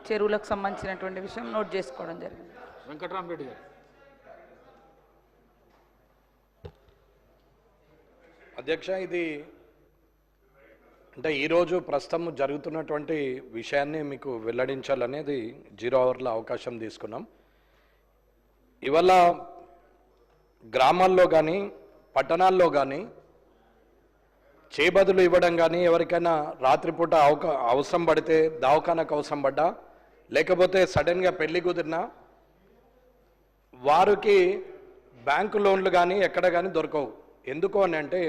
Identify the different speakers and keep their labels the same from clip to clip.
Speaker 1: చెరువులకు సంబంధించినటువంటి విషయం నోట్ చేసుకోవడం జరిగింది.
Speaker 2: వెంకటరామరెడ్డి గారు.
Speaker 3: అధ్యక్ష, ఇది అంటే ఈరోజు ప్రస్తుతం జరుగుతున్నటువంటి విషయాన్ని మీకు వెల్లడించాలనేది 0 అవర్లో అవకాశం తీసుకున్నాం. ఇవాళ గ్రామాల్లో కానీ పట్టణాల్లో కానీ చేబదులు ఇవ్వడం కానీ, ఎవరికైనా రాత్రిపూట అవసరం పడితే దవాఖానకు అవసరం పడ్డా, లేకపోతే సడన్గా పెళ్లి కుదిరినా వారికి బ్యాంకు లోన్లు కానీ ఎక్కడ కానీ దొరకవు. ఎందుకు అని అంటే,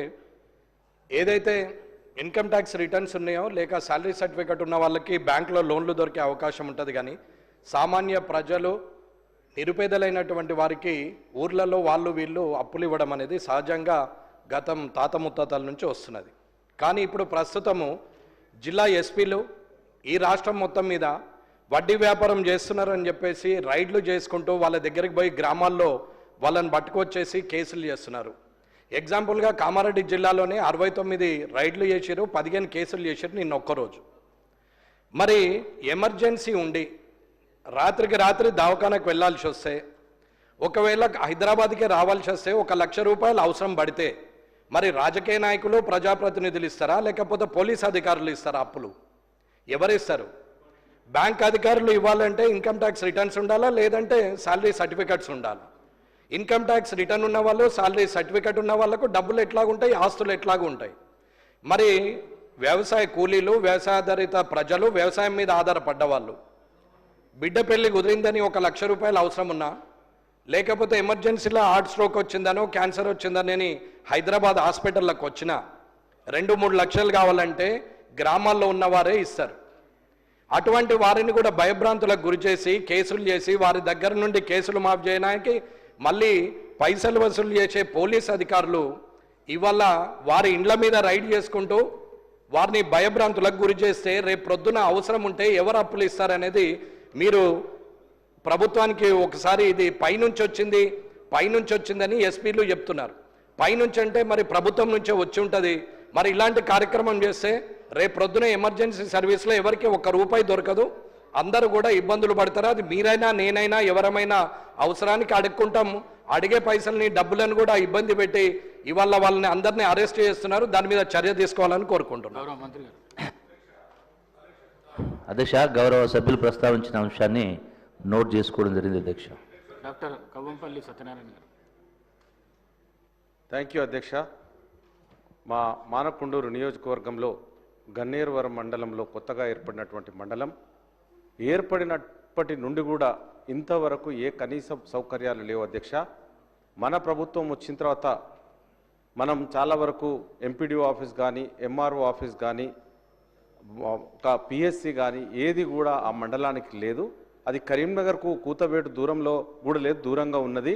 Speaker 3: ఏదైతే ఇన్కమ్ ట్యాక్స్ రిటర్న్స్ ఉన్నాయో లేక శాలరీ సర్టిఫికెట్ ఉన్న వాళ్ళకి బ్యాంకులో లోన్లు దొరికే అవకాశం ఉంటుంది. కానీ సామాన్య ప్రజలు, నిరుపేదలైనటువంటి వారికి ఊర్లలో వాళ్ళు వీళ్ళు అప్పులు ఇవ్వడం అనేది సహజంగా గతం తాత ముత్తాతల నుంచి వస్తున్నది. కానీ ఇప్పుడు ప్రస్తుతము జిల్లా ఎస్పీలు ఈ రాష్ట్రం మొత్తం మీద వడ్డీ వ్యాపారం చేస్తున్నారని చెప్పేసి రైడ్లు చేసుకుంటూ వాళ్ళ దగ్గరికి పోయి గ్రామాల్లో వాళ్ళని పట్టుకొచ్చేసి కేసులు చేస్తున్నారు. ఎగ్జాంపుల్గా కామారెడ్డి జిల్లాలోనే 69 రైడ్లు చేశారు, 15 కేసులు చేశారు నిన్న ఒక్కరోజు. మరి ఎమర్జెన్సీ ఉండి రాత్రికి రాత్రి దవాఖానకు వెళ్ళాల్సి వస్తే, ఒకవేళ హైదరాబాద్కే రావాల్సి వస్తే 1 లక్ష రూపాయలు అవసరం పడితే మరి రాజకీయ నాయకులు, ప్రజాప్రతినిధులు ఇస్తారా లేకపోతే పోలీస్ అధికారులు ఇస్తారా? అప్పులు ఎవరిస్తారు? బ్యాంక్ అధికారులు ఇవ్వాలంటే ఇన్కమ్ ట్యాక్స్ రిటర్న్స్ ఉండాలా, లేదంటే శాలరీ సర్టిఫికెట్స్ ఉండాలా? ఇన్కమ్ ట్యాక్స్ రిటర్న్ ఉన్న వాళ్ళు, శాలరీ సర్టిఫికెట్ ఉన్న వాళ్ళకు డబ్బులు ఎట్లాగుంటాయి, ఆస్తులు ఎట్లాగుంటాయి? మరి వ్యవసాయ కూలీలు, వ్యవసాయాధారిత ప్రజలు, వ్యవసాయం మీద ఆధారపడ్డ వాళ్ళు, బిడ్డ పెళ్లి కుదిరిందని 1 లక్ష రూపాయలు అవసరం ఉన్నా, లేకపోతే ఎమర్జెన్సీలో హార్ట్ స్ట్రోక్ వచ్చిందనో క్యాన్సర్ వచ్చిందని హైదరాబాద్ హాస్పిటల్లోకి వచ్చినా 2-3 లక్షలు కావాలంటే గ్రామాల్లో ఉన్నవారే ఇస్తారు. అటువంటి వారిని కూడా భయభ్రాంతులకు గురి చేసి కేసులు చేసి వారి దగ్గర నుండి కేసులు మాఫ్ చేయడానికి మళ్ళీ పైసలు వసూలు చేసే పోలీస్ అధికారులు ఇవాళ వారి ఇండ్ల మీద రైడ్ చేసుకుంటూ వారిని భయభ్రాంతులకు గురి చేస్తే రేపు ప్రొద్దున అవసరం ఉంటే ఎవరు అప్పులు ఇస్తారనేది మీరు ప్రభుత్వానికి ఒకసారి ఇది పైనుంచి వచ్చిందని ఎస్పీలు చెప్తున్నారు. పైనుంచి అంటే మరి ప్రభుత్వం నుంచే వచ్చి ఉంటుంది. మరి ఇలాంటి కార్యక్రమం చేస్తే రేపు ప్రొద్దున ఎమర్జెన్సీ సర్వీస్లో ఎవరికి 1 రూపాయి దొరకదు, అందరూ కూడా ఇబ్బందులు పడతారు. అది మీరైనా నేనైనా ఎవరమైనా అవసరానికి అడుక్కుంటాము, అడిగే పైసల్ని డబ్బులను కూడా ఇబ్బంది పెట్టి ఇవాళ వాళ్ళని అందరినీ అరెస్ట్ చేస్తున్నారు. దాని మీద చర్య తీసుకోవాలని కోరుకుంటున్నారు.
Speaker 4: అధ్యక్ష, గౌరవ సభ్యులు ప్రస్తావించిన అంశాన్ని నోట్ చేసుకోవడం జరిగింది. అధ్యక్ష.
Speaker 2: డాక్టర్ కవ్వంపల్లి సత్యనారాయణ గారు.
Speaker 5: థ్యాంక్ యూ అధ్యక్ష. మా మానకొండూరు నియోజకవర్గంలో గన్నేరువరం మండలంలో కొత్తగా ఏర్పడినటువంటి మండలం, ఏర్పడినప్పటి నుండి కూడా ఇంతవరకు ఏ కనీస సౌకర్యాలు లేవు అధ్యక్ష. మన ప్రభుత్వం వచ్చిన తర్వాత మనం చాలా వరకు ఎంపీడీఓ ఆఫీస్ కానీ, ఎంఆర్ఓ ఆఫీస్ కానీ, ఒక పిఎస్సి కానీ ఏది కూడా ఆ మండలానికి లేదు. అది కరీంనగర్కు కూతవేటు దూరంలో కూడా లేదు, దూరంగా ఉన్నది.